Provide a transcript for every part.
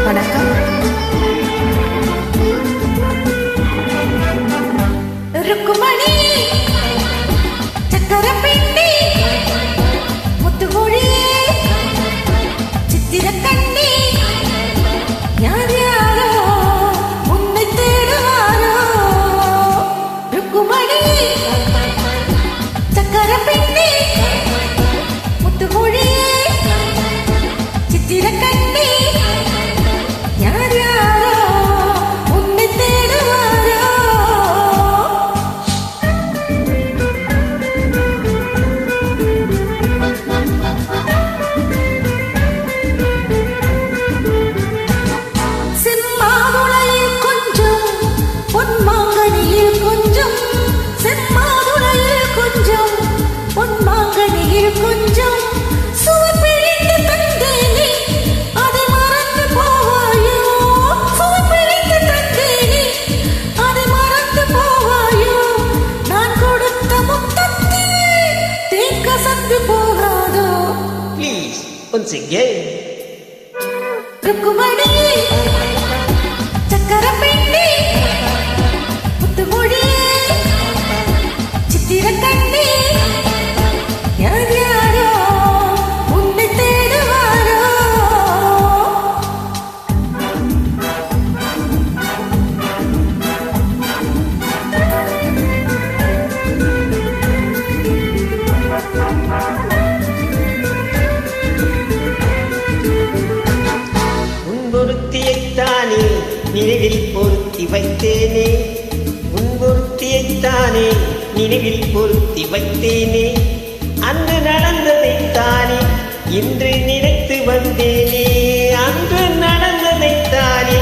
வணக்கம். ருக்குமணி சக்கர பிண்டி முத்துமொழி சித்திர கண்ணி யார் யாரோ உன்னை தேடுவாரோ. ருக்குமணி சக்கர பிண்டி முத்துமொழி சித்திர கண்ணி யார் யாரோ உன்னை தேடுவாரோ. செம்மாதுளையில் கொஞ்சம் பொன்மாங்கனியில் கொஞ்சம், செம்மாதுளையில் கொஞ்சம் பொன்மாங்கனியில் கொஞ்சம் சுவப்பிழிந்து தந்தேனே அதை மறந்து போவாயோ. சுவப்பிழிந்து தந்தேனே அதை மறந்து போவாயோ. நான் கொடுத்த முத்தத்தில் தேன் கசந்து போகாதோ. Please, once again. ருக்குமணி சக்கர பிண்டி முத்துமொழி சித்திர கண்ணி யார் யாரோ உன்னை தேடுவாரோ. உன்பொருத்தியைத்தானே நினைவில் பொருத்தி வைத்தேனே, உன்பொருத்தியைத்தானே நினைவில் பொருத்தி வைத்தேனே. அன்று நடந்ததைத்தானே இன்று நினைத்து வந்தேனே, அன்று நடந்ததைத்தானே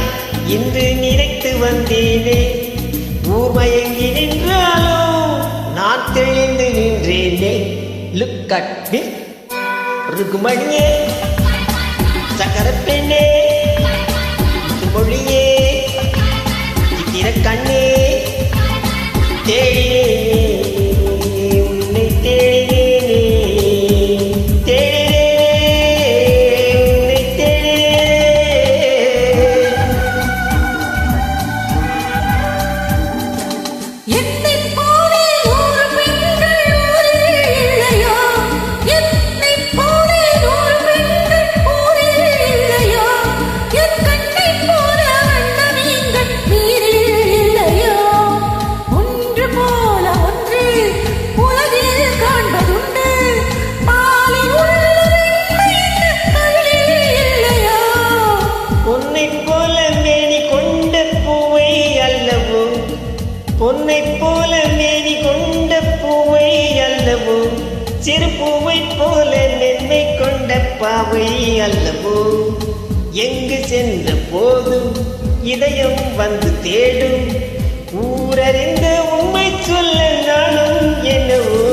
இன்று நினைத்து வந்தேனே. ஊர்மயங்கி நின்றாலோ நான் தெளிந்து நின்றேனே. லுக் அட் மீ ருக்குமணியே சக்கர பெண்ணே முத்துமொழியே சித்திர கண்ணே. தேடினேனே உன்னை தேடினேனே, தேடினேனே உன்னை தேடினேனே. என்னைப் போலே நூறு பெண்கள் ஊரில் இல்லையோ, என்னைப் போலே நூறு பெண்கள் ஊரில் இல்லையோ. என் கண்ணைப் போல வண்ண மீன்கள் நீரில் இல்லையோ. ஒன்று போல ஒன்று உலகில் காண்பதுண்டு, பாலில் உள்ள வெண்மை என்ன கடலில் இல்லையோ. பொன்னைப் போல மேனி கொண்ட பூவை அல்லவோ, பொன்னைப் போல மேனி கொண்ட பூவை அல்லவோ. சிறு பூவைப் போல மென்மை கொண்ட பாவை அல்லவோ. எங்கு சென்ற போதும் இதயம் வந்து தேடும், ஊரறிந்த உண்மை சொல்ல நானும் என்னவோ.